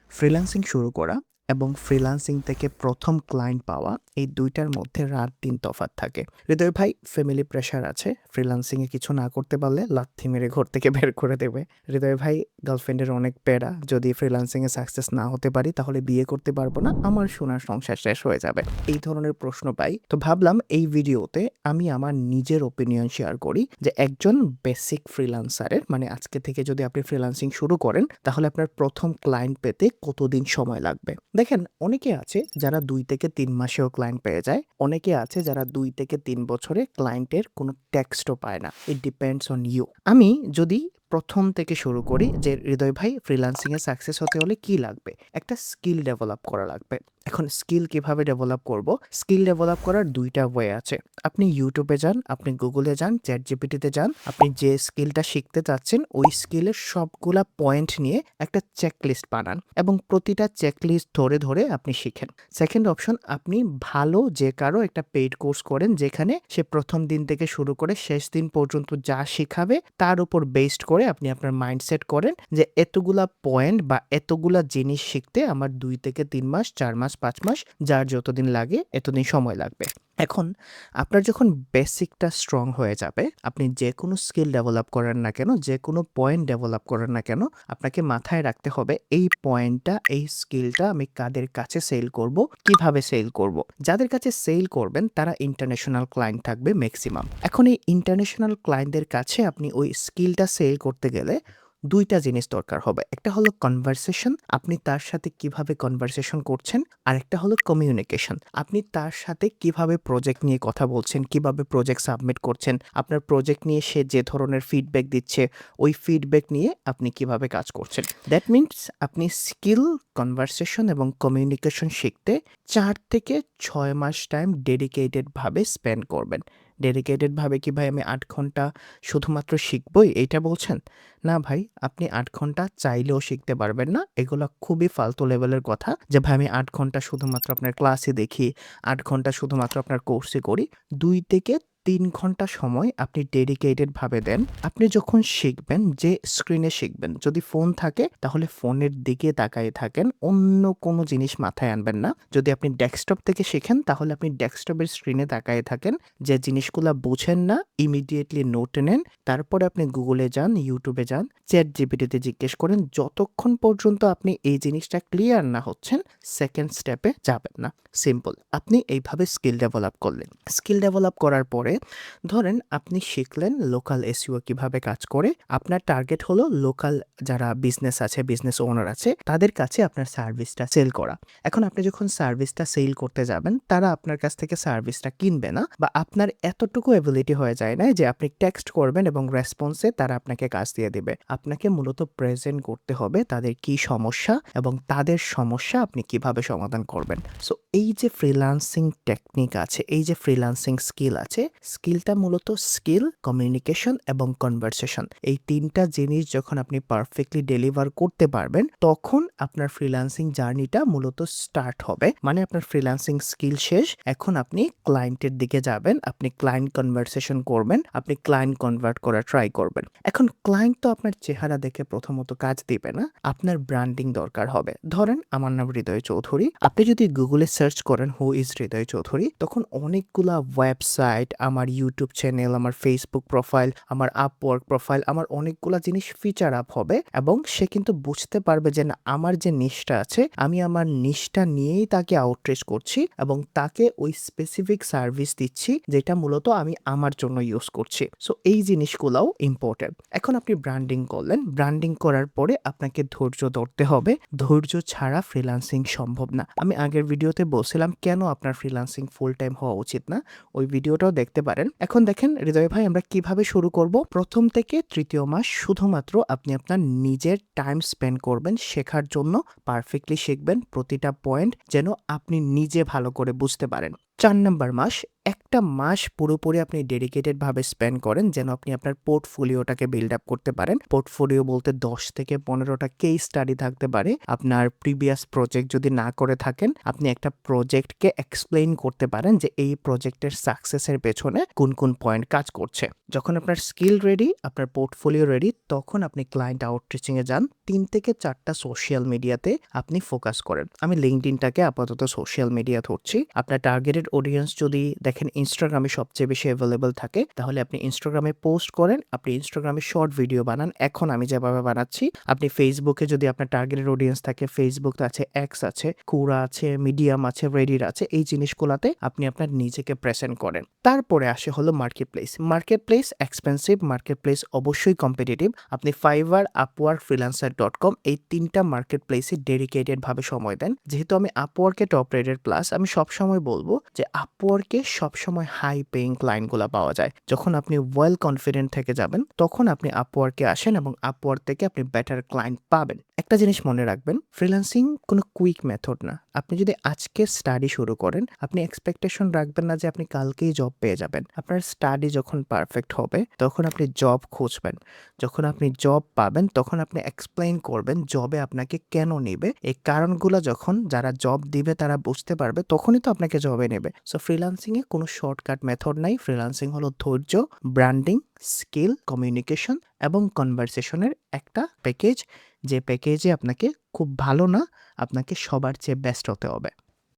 Freelancing শুরু করা এবং ফ্রিল্যান্সিং থেকে প্রথম ক্লায়েন্ট পাওয়া এই ২ টার মধ্যে রাত-দিন তফাৎ থাকে। হৃদয় ভাই ফ্যামিলি প্রেশার আছে। ফ্রিল্যান্সিং এ কিছু না করতে পারলে লাথি মেরে ঘর থেকে বের করে দেবে। হৃদয় ভাই গার্লফ্রেন্ডের অনেক প্যারা। যদি ফ্রিল্যান্সিং এ সাকসেস না হতে পারি তাহলে বিয়ে করতে পারবো না। আমার সোনার সংসার শেষ হয়ে যাবে। এই ধরনের প্রশ্ন পাই। তো ভাবলাম এই ভিডিওতে আমি আমার নিজের ওপিনিয়ন শেয়ার করি যে একজন বেসিক ফ্রিল্যান্সারের মানে আজকে থেকে যদি আপনি ফ্রিল্যান্সিং শুরু করেন তাহলে আপনার প্রথম ক্লায়েন্ট পেতে কতদিন সময় লাগবে। দেখেন অনেকে আছে যারা ২ থেকে ৩ মাসেও ক্লায়েন্ট পেয়ে যায়। অনেকে আছে যারা ২ থেকে ৩ বছরে ক্লায়েন্টের কোনো টেক্সটও পায় না। It depends on you. আমি যদি প্রথম থেকে শুরু করি যে হৃদয় ভাই ফ্রিল্যান্সিং এ সাকসেস হতে হলে কি লাগবে? একটা স্কিল ডেভেলপ করা লাগবে। এখন স্কিল কিভাবে ডেভেলপ করব? স্কিল ডেভেলপ করার ২ টা ওয়ে আছে। আপনি YouTube এ যান, আপনি Google এ যান, ChatGPT তে যান। আপনি যে স্কিলটা শিখতে চাচ্ছেন ওই স্কিলের সবগুলা পয়েন্ট নিয়ে একটা চেকলিস্ট বানান এবং প্রতিটা চেকলিস্ট ধরে, ধরে আপনি শিখেন। সেকেন্ড অপশন আপনি ভালো যে কারো একটা পেইড কোর্স করেন যেখানে সে ১ম দিন থেকে শুরু করে শেষ দিন পর্যন্ত যা শিখাবে তার উপর বেসড করে আপনি আপনার মাইন্ডসেট করেন যে এতগুলা পয়েন্ট বা এতগুলা জিনিস শিখতে আমার ২ থেকে ৩ মাস, ৪ মাস, ৫ মাস যার যতদিন লাগে এতদিন সময় লাগবে। এখন আপনার যখন বেসিকটা স্ট্রং হয়ে যাবে, আপনি যেকোনো স্কিল ডেভেলপ করেন না কেন, যেকোনো পয়েন্ট ডেভেলপ করেন না কেন, আপনাকে মাথায় রাখতে হবে এই পয়েন্টটা, এই স্কিলটা আমি কাদের কাছে সেল করব, কিভাবে সেল করব। যাদের কাছে সেল করবেন তারা ইন্টারন্যাশনাল ক্লায়েন্ট থাকবে ম্যাক্সিমাম। এখন এই ইন্টারন্যাশনাল ক্লায়েন্টদের কাছে আপনি ওই স্কিলটা সেল করতে গেলে ২ টা জিনিস দরকার হবে। একটা হলো কনভারসেশন, আপনি তার সাথে কিভাবে কনভারসেশন করছেন। আরেকটা হলো কমিউনিকেশন, আপনি তার সাথে কিভাবে প্রজেক্ট নিয়ে কথা বলছেন, কিভাবে প্রজেক্ট সাবমিট করছেন, আপনার প্রজেক্ট নিয়ে সে যে ধরনের ফিডব্যাক দিচ্ছে, ওই ফিডব্যাক নিয়ে আপনি কিভাবে কাজ করছেন। দ্যাট মিনস আপনি স্কিল, কনভারসেশন এবং কমিউনিকেশন শিখতে ৪ থেকে ৬ মাস টাইম ডেডিকেটেড ভাবে স্পেন্ড করবেন। ডেডিকেটেড ভাবে কি ভাই আমি ৮ ঘন্টা শুধুমাত্র শিখবই এইটা বলছেন? না ভাই, আপনি ৮ ঘন্টা চাইলেও শিখতে পারবেন না। এগুলা খুবই ফালতু লেভেলের কথা যে ভাই আমি ৮ ঘন্টা শুধুমাত্র আপনার ক্লাসে দেখি, ৮ ঘন্টা শুধুমাত্র আপনার কোর্সে করি। ২ থেকে ৩ ঘন্টা সময় আপনি ডেডিকেটেড ভাবে দেন। আপনি যখন শিখবেন যে স্ক্রিনে শিখবেন। যদি ফোন থাকে তাহলে ফোনের দিকে তাকায়ে থাকেন। অন্য কোনো জিনিস মাথায় আনবেন না। যদি আপনি ডেস্কটপ থেকে শিখেন তাহলে আপনি ডেস্কটপের স্ক্রিনে তাকায়ে থাকেন। যে জিনিসগুলা বুঝেন না ইমিডিয়েটলি নোট নেন। তারপরে আপনি Google এ যান, YouTube এ যান, ChatGPT তে জিজ্ঞেস করেন। যতক্ষণ পর্যন্ত আপনি এই জিনিসটা ক্লিয়ার না হচ্ছেন, সেকেন্ড স্টেপে যাবেন না। সিম্পল। আপনি এইভাবে স্কিল ডেভেলপ করলেন। স্কিল ডেভেলপ করার পরে ধরেন আপনি শিখলেন লোকাল SEO কিভাবে কাজ করে। আপনার টার্গেট হলো লোকাল যারা বিজনেস আছে, বিজনেস ওনার আছে, তাদের কাছে আপনার সার্ভিসটা সেল করা। এখন আপনি যখন সার্ভিসটা সেল করতে যাবেন, তারা আপনার কাছ থেকে সার্ভিসটা কিনবে না বা আপনার এতটুকু এবিলিটি হয়ে যায় না যে আপনি টেক্সট করবেন এবং রেসপন্সে তারা আপনাকে কাজ দিয়ে দিবে। আপনাকে মূলত প্রেজেন্ট করতে হবে তাদের কি সমস্যা এবং তাদের সমস্যা আপনি কিভাবে সমাধান করবেন। সো এই যে ফ্রিল্যান্সিং টেকনিক আছে, এই যে ফ্রিল্যান্সিং স্কিল আছে, স্কিলটা মূলত স্কিল, কমিউনিকেশন এবং কনভারসেশন। এই ৩ টা জিনিস যখন আপনি পারফেক্টলি ডেলিভার করতে পারবেন, তখন আপনার ফ্রিল্যান্সিং জার্নিটা মূলত স্টার্ট হবে। মানে আপনার ফ্রিল্যান্সিং স্কিল শেষ। এখন আপনি ক্লায়েন্টের দিকে যাবেন, আপনি ক্লায়েন্ট কনভারসেশন করবেন, আপনি ক্লায়েন্ট কনভার্ট করার ট্রাই করবেন। এখন ক্লায়েন্ট তো আপনার চেহারা দেখে প্রথমত কাজ দিবে না, আপনার ব্র্যান্ডিং দরকার হবে। ধরেন আমার নাম হৃদয় চৌধুরী। আপনি যদি Google এ সার্চ করেন হু ইজ হৃদয় চৌধুরী, তখন অনেকগুলা ওয়েবসাইট, আমার YouTube চ্যানেল, আমার Facebook প্রোফাইল, আমার Upwork প্রোফাইল, আমার অনেকগুলা জিনিস ফিচার আপ হবে এবং সে কিন্তু বুঝতে পারবে যে না আমার যে নিশটা আছে, আমি আমার নিশটা নিয়েই তাকে আউটরিচ করছি এবং তাকে ওই স্পেসিফিক সার্ভিস দিচ্ছি যেটা মূলত আমি আমার জন্য ইউজ করছি। সো এই জিনিসগুলাও ইম্পর্টেন্ট। এখন আপনি ব্র্যান্ডিং করলেন। ব্র্যান্ডিং করার পরে আপনাকে ধৈর্য ধরতে হবে। ধৈর্য ছাড়া ফ্রিল্যান্সিং সম্ভব না। আমি আগের ভিডিওতে বলছিলাম কেন আপনার ফ্রিল্যান্সিং ফুল টাইম হওয়া উচিত না। ওই ভিডিওটাও দেখতে পারেন। এখন দেখেন হৃদয় ভাই আমরা কিভাবে শুরু করব। প্রথম থেকে ৩য় মাস শুধুমাত্র আপনি আপনার নিজের টাইম স্পেন্ড করবেন শেখার জন্য। পারফেক্টলি শিখবেন প্রতিটা পয়েন্ট যেন আপনি নিজে ভালো করে বুঝতে পারেন। 4 নাম্বার মাস, একটা মাস পুরোপুরি আপনি ডেডিকেটেড ভাবে স্পেন্ড করেন যেন আপনি আপনার পোর্টফোলিওটাকে বিল্ড আপ করতে পারেন। পোর্টফোলিও বলতে 10 থেকে 15টা কেস স্টাডি থাকতে পারে। আপনার প্রিভিয়াস প্রজেক্ট যদি না করে থাকেন, আপনি একটা প্রজেক্টকে এক্সপ্লেইন করতে পারেন যে এই প্রজেক্টের সাকসেসের পেছনে কোন কোন পয়েন্ট কাজ করছে। যখন আপনার স্কিল রেডি, আপনার পোর্টফোলিও রেডি, তখন আপনি ক্লায়েন্ট আউটরিচিং এ যান। 3 থেকে 4টা সোশ্যাল মিডিয়াতে আপনি ফোকাস করেন। আমি লিঙ্কডইনটাকে আপাতত সোশ্যাল মিডিয়া ধরছি। আপনার টার্গেটেড অডিয়েন্স যদি দেখেন ইনস্টাগ্রামে সবচেয়ে বেশি অ্যাভেলেবল থাকে, তাহলে আপনি ইনস্টাগ্রামে পোস্ট করেন, আপনি ইনস্টাগ্রামে শর্ট ভিডিও বানান। এখন আমি যেভাবে বানাচ্ছি, আপনি ফেসবুকে যদি আপনার টার্গেটেড অডিয়েন্স থাকে, ফেসবুক আছে, এক্স আছে, কুরা আছে, মিডিয়াম আছে, রেডিট আছে, এই জিনিসগুলাতে আপনি আপনার নিজেকে প্রেজেন্ট করেন। তারপরে আসে হলো market place. Market place expensive, market place অবশ্যই কম্পিটিটিভ। আপনি ফাইবার, আপওয়ার্ক, ফ্রিল্যান্সার.com এই 3টা মার্কেট প্লেসে ডেডিকেটেড ভাবে সময় দেন। যেহেতু আমি আপওয়ার্কে টপ রেটেড প্লাস, আমি সবসময় বলবো যে আপওয়ার্কে সবসময় হাই পেইং ক্লায়েন্টগুলা পাওয়া যায়। যখন আপনি ওয়েল কনফিডেন্ট থেকে যাবেন, তখন আপনি আপওয়ার্কে আসেন এবং আপওয়ার্ক থেকে আপনি বেটার ক্লায়েন্ট পাবেন। একটা জিনিস মনে রাখবেন, ফ্রিল্যান্সিং কোনো কুইক মেথড না। আপনি যদি আজকে স্টাডি শুরু করেন, আপনি এক্সপেকটেশন রাখবেন না যে আপনি কালকেই জব পেয়ে যাবেন। আপনার স্টাডি যখন পারফেক্ট হবে, তখন আপনি জব খুঁজবেন। যখন আপনি জব পাবেন, তখন আপনি এক্সপ্লেইন করবেন জবে আপনাকে কেন নিবে। এই কারণগুলো যখন যারা জব দিবে তারা বুঝতে পারবে, তখনই তো আপনাকে জবে নেবে। সো ফ্রিল্যান্সিংয়ে কোনো শর্টকাট মেথড নাই। ফ্রিল্যান্সিং হলো ধৈর্য, ব্র্যান্ডিং, স্কিল, কমিউনিকেশন এবং কনভারসেশনের একটা প্যাকেজ, যে প্যাকেজে আপনাকে খুব ভালো না, আপনাকে সবার চেয়ে বেস্ট হতে হবে।